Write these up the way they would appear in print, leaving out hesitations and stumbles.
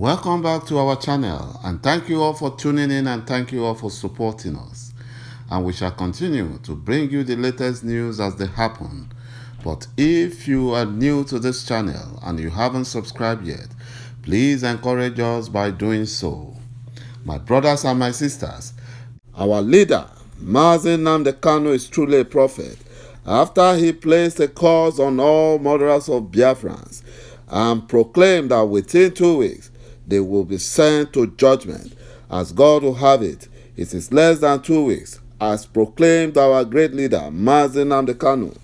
Welcome back to our channel, and thank you all for tuning in and thank you all for supporting us. And we shall continue to bring you the latest news as they happen. But if you are new to this channel and you haven't subscribed yet, please encourage us by doing so. My brothers and my sisters, our leader, Mazi Nnamdi Kanu, is truly a prophet after he placed a curse on all murderers of Biafrans and proclaimed that within 2 weeks they will be sent to judgment. As God will have it, it is less than 2 weeks, as proclaimed our great leader, Mazi Nnamdi Kanu,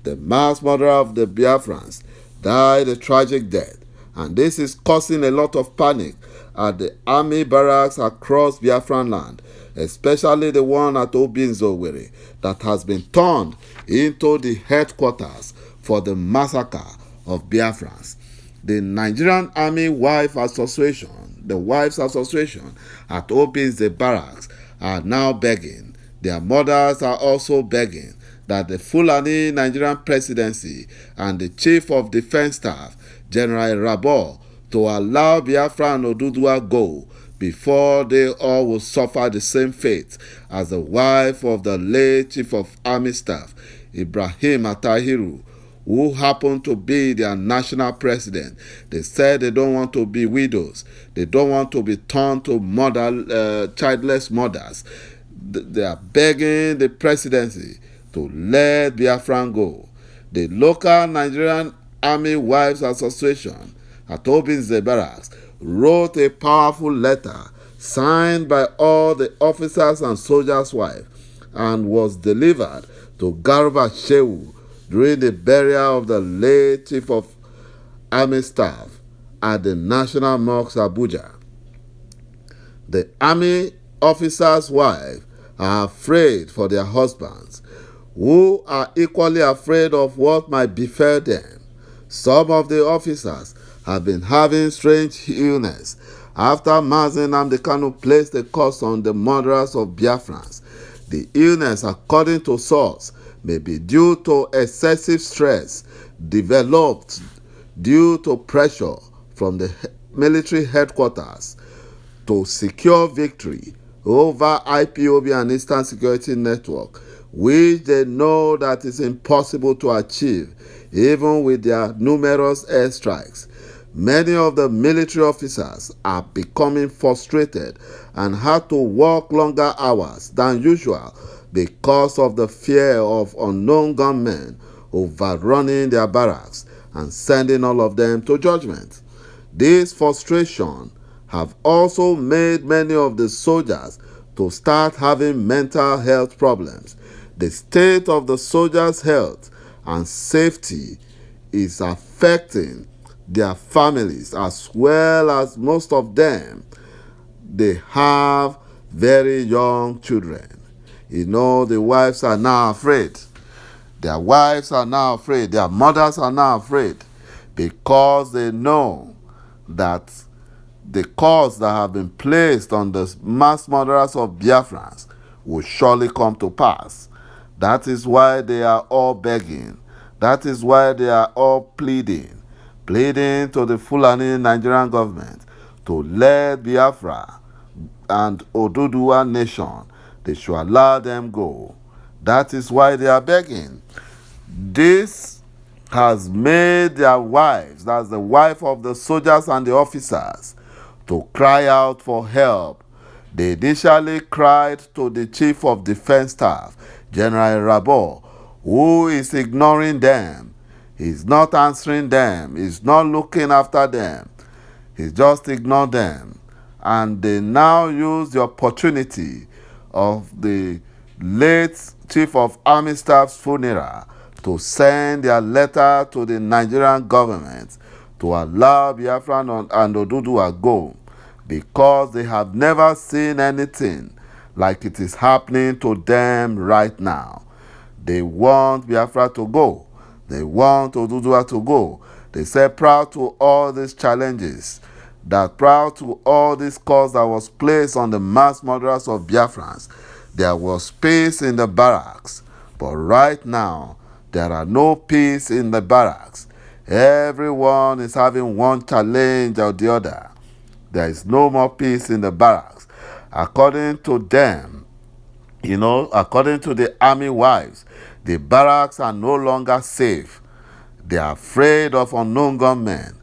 the mass murderer of the Biafrans, died a tragic death. And this is causing a lot of panic at the army barracks across Biafran land, especially the one at Obyinzowere that has been turned into the headquarters for the massacre of Biafrans. The Nigerian Army Wives Association, the Wives Association at Obyinze barracks, are now begging. Their mothers are also begging that the Fulani Nigerian presidency and the Chief of Defense Staff, General Y0rub, to allow Biafra and Oduduwa go before they all will suffer the same fate as the wife of the late Chief of Army Staff, Ibrahim Atahiru, who happened to be their national president. They said they don't want to be widows. They don't want to be turned to childless mothers. They are begging the presidency to let Biafran go. The local Nigerian Army Wives Association at Obyinze barracks wrote a powerful letter signed by all the officers and soldiers' wives and was delivered to Garba Shehu during the burial of the late Chief of Army Staff at the National Mosque, Abuja. The army officers' wives are afraid for their husbands, who are equally afraid of what might befall them. Some of the officers have been having strange illness after Mazi Nnamdi Kanu placed a curse on the murderers of Biafrans. The illness, according to sources, may be due to excessive stress developed due to pressure from the military headquarters to secure victory over IPOB and Eastern Security Network, which they know that is impossible to achieve even with their numerous airstrikes. Many of the military officers are becoming frustrated and have to work longer hours than usual because of the fear of unknown gunmen overrunning their barracks and sending all of them to judgment. This frustration have also made many of the soldiers to start having mental health problems. The state of the soldiers' health and safety is affecting their families, as well as most of them, they have very young children. You know, the wives are now afraid. Their wives are now afraid. Their mothers are now afraid because they know that the curse that have been placed on the mass murderers of Biafrans will surely come to pass. That is why they are all begging. That is why they are all pleading to the Fulani Nigerian government to let Biafra and Oduduwa nation, they should allow them go. That is why they are begging. This has made their wives, that's the wife of the soldiers and the officers, to cry out for help. They initially cried to the Chief of Defense Staff, General Y0rub, who is ignoring them. He's not answering them. He's not looking after them. He just ignored them. And they now use the opportunity of the late Chief of Army Staff's funeral to send their letter to the Nigerian government to allow Biafra and Oduduwa go, because they have never seen anything like it is happening to them right now. They want Biafra to go. They want Oduduwa to go. They say proud to all these challenges, that proud to all this cause that was placed on the mass murderers of Biafrans, there was peace in the barracks. But right now, there are no peace in the barracks. Everyone is having one challenge or the other. There is no more peace in the barracks. According to them, according to the army wives, the barracks are no longer safe. They are afraid of unknown gunmen.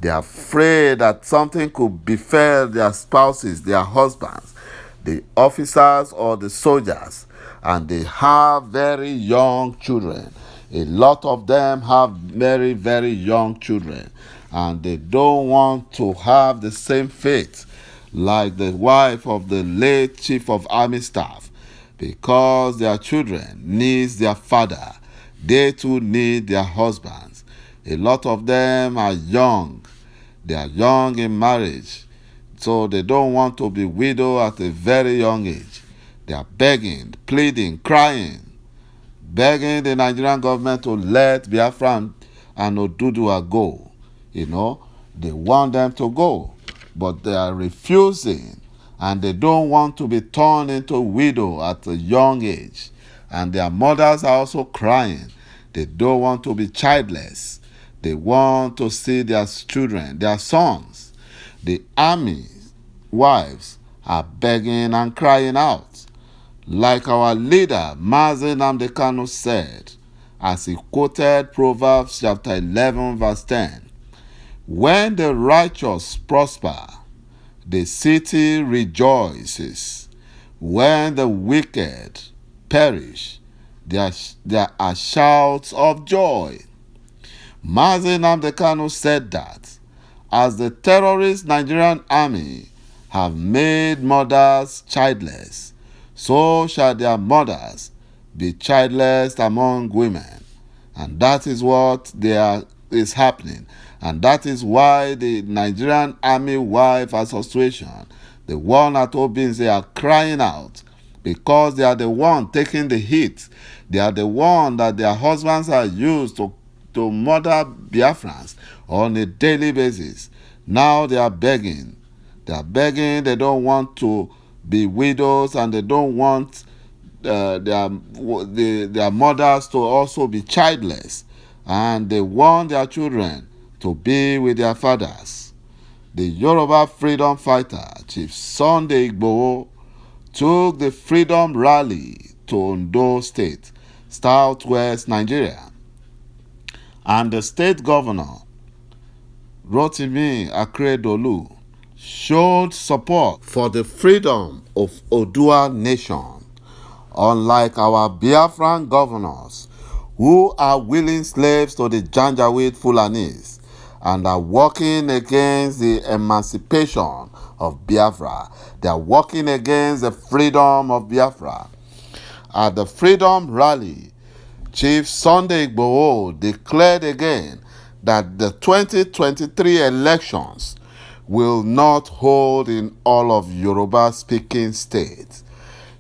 They are afraid that something could befall their spouses, their husbands, the officers or the soldiers. And they have very young children. A lot of them have very, very young children. And they don't want to have the same fate like the wife of the late chief of army staff, because their children need their father. They too need their husbands. A lot of them are young. They are young in marriage, so they don't want to be widowed at a very young age. They are begging, pleading, crying, begging the Nigerian government to let Biafra and ոտṭїɖṕ go. They want them to go, but they are refusing, and they don't want to be turned into widow at a young age. And their mothers are also crying. They don't want to be childless. They want to see their children, their sons. The army wives are begging and crying out. Like our leader, Nnamdi Kanu, said, as he quoted Proverbs chapter 11, verse 10, when the righteous prosper, the city rejoices. When the wicked perish, there are shouts of joy. Nnamdi Kanu said that as the terrorist Nigerian army have made mothers childless, so shall their mothers be childless among women. And that is what is happening. And that is why the Nigerian Army Wife Association, the one at Obinze, are crying out, because they are the one taking the hit. They are the one that their husbands are used to murder Biafrans on a daily basis. Now they are begging. They are begging. They don't want to be widows, and they don't want their mothers to also be childless. And they want their children to be with their fathers. The Yoruba freedom fighter, Chief Sunday Igboho, took the freedom rally to Ondo State, southwest Nigeria. And the state governor, Rotimi Akeredolu, showed support for the freedom of Oodua nation, unlike our Biafran governors, who are willing slaves to the Janjaweed Fulanis and are working against the emancipation of Biafra. They are working against the freedom of Biafra. At the freedom rally, Chief Sunday Igboho declared again that the 2023 elections will not hold in all of Yoruba-speaking states.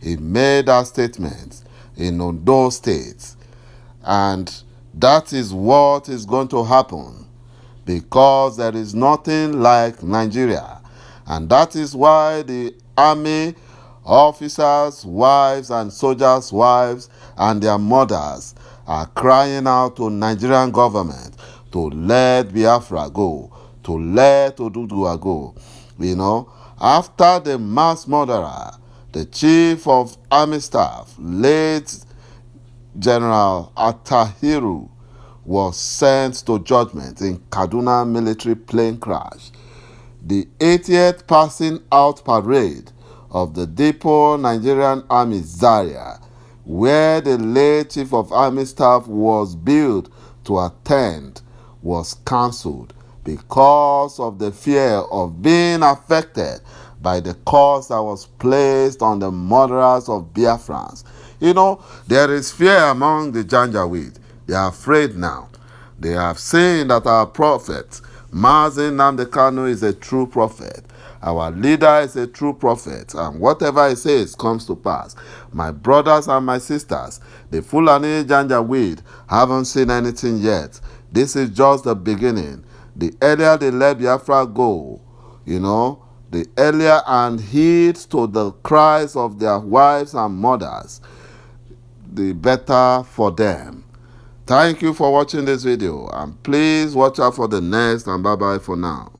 He made that statement in Ondo State, and that is what is going to happen, because there is nothing like Nigeria. And that is why the army officers' wives and soldiers' wives and their mothers are crying out to Nigerian government to let Biafra go, to let ոտṭїɖṕ go. After the mass murderer, the chief of army staff, late General Atahiru, was sent to judgment in Kaduna military plane crash. The 80th passing out parade of the Depot Nigerian Army Zaria, where the late chief of army staff was billed to attend, was cancelled because of the fear of being affected by the curse that was placed on the murderers of Biafrans. There is fear among the Janjaweed. They are afraid now. They have seen that our prophet, Nnamdi Kanu, is a true prophet. Our leader is a true prophet, and whatever he says comes to pass. My brothers and my sisters, the Fulani Janjaweed haven't seen anything yet. This is just the beginning. The earlier they let Biafra go, the earlier and heed to the cries of their wives and mothers, the better for them. Thank you for watching this video, and please watch out for the next, and bye-bye for now.